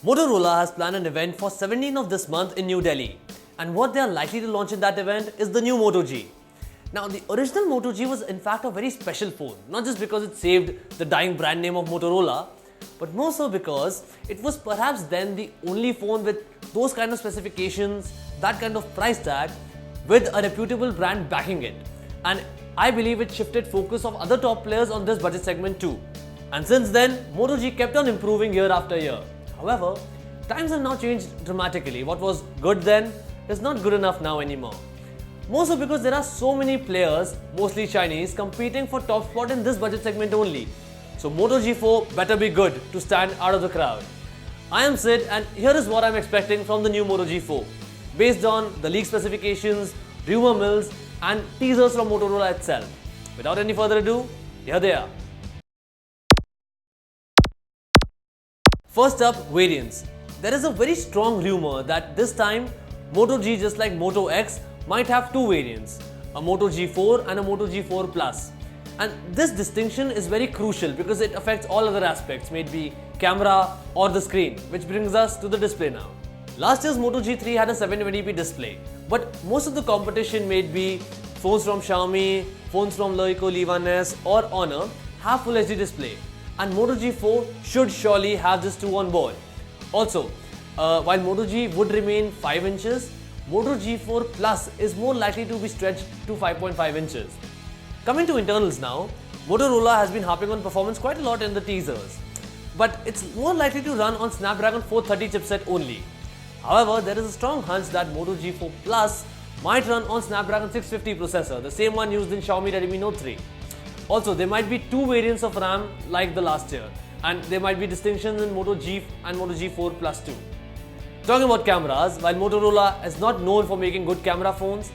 Motorola has planned an event for 17th of this month in New Delhi, and what they are likely to launch in that event is the new Moto G. Now, the original Moto G was in fact a very special phone, not just because it saved the dying brand name of Motorola, but more so because it was perhaps then the only phone with those kind of specifications, that kind of price tag, with a reputable brand backing it. And I believe it shifted focus of other top players on this budget segment too. And since then, Moto G kept on improving year after year. However, times have now changed dramatically. What was good then is not good enough now anymore. More so because there are so many players, mostly Chinese, competing for top spot in this budget segment only. So Moto G4 better be good to stand out of the crowd. I am Sid, and here is what I am expecting from the new Moto G4. Based on the leak specifications, rumor mills and teasers from Motorola itself. Without any further ado, here they are. First up, variants. There is a very strong rumor that this time Moto G, just like Moto X, might have two variants, a Moto G4 and a Moto G4 Plus. And this distinction is very crucial because it affects all other aspects, may it be camera or the screen, which brings us to the display now. Last year's Moto G3 had a 720p display, but most of the competition, may it be phones from Xiaomi, phones from Leico Livanes or Honor, have Full HD display. And Moto G4 should surely have this too on board. Also, while Moto G would remain 5 inches, Moto G4 Plus is more likely to be stretched to 5.5 inches. Coming to internals now, Motorola has been harping on performance quite a lot in the teasers, but it's more likely to run on Snapdragon 430 chipset only. However, there is a strong hunch that Moto G4 Plus might run on Snapdragon 650 processor, the same one used in Xiaomi Redmi Note 3. Also, there might be two variants of RAM like the last year, and there might be distinctions in Moto G and Moto G4 Plus too. Talking about cameras, while Motorola is not known for making good camera phones,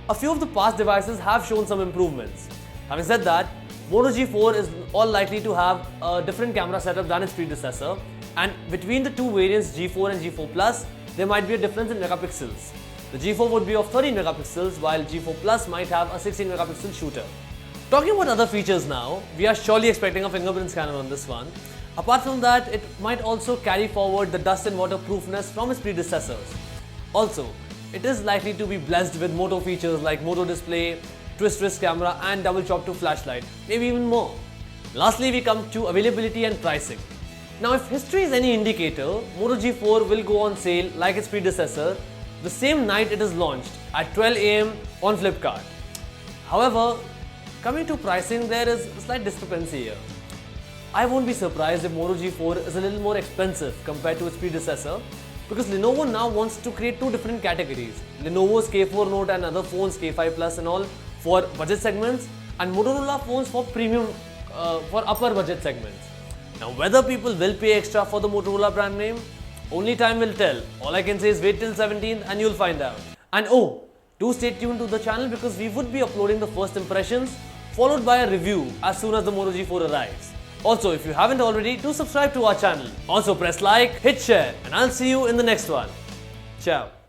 a few of the past devices have shown some improvements. Having said that, Moto G4 is all likely to have a different camera setup than its predecessor, and between the two variants G4 and G4 Plus, there might be a difference in megapixels. The G4 would be of 13 megapixels while G4 Plus might have a 16 megapixel shooter. Talking about other features now, we are surely expecting a fingerprint scanner on this one. Apart from that, it might also carry forward the dust and waterproofness from its predecessors. Also, it is likely to be blessed with Moto features like Moto display, twist camera and double chop to flashlight, maybe even more. Lastly, we come to availability and pricing. Now, if history is any indicator, Moto G4 will go on sale like its predecessor the same night it is launched at 12 AM on Flipkart. However, coming to pricing, there is a slight discrepancy here. I won't be surprised if Moto G4 is a little more expensive compared to its predecessor, because Lenovo now wants to create two different categories. Lenovo's K4 Note and other phones, K5 Plus and all, for budget segments, and Motorola phones for premium, for upper budget segments. Now, whether people will pay extra for the Motorola brand name, only time will tell. All I can say is wait till 17th and you'll find out. And oh, do stay tuned to the channel because we would be uploading the first impressions followed by a review as soon as the Moto G4 arrives. Also, if you haven't already, do subscribe to our channel. Also press like, hit share, and I'll see you in the next one. Ciao.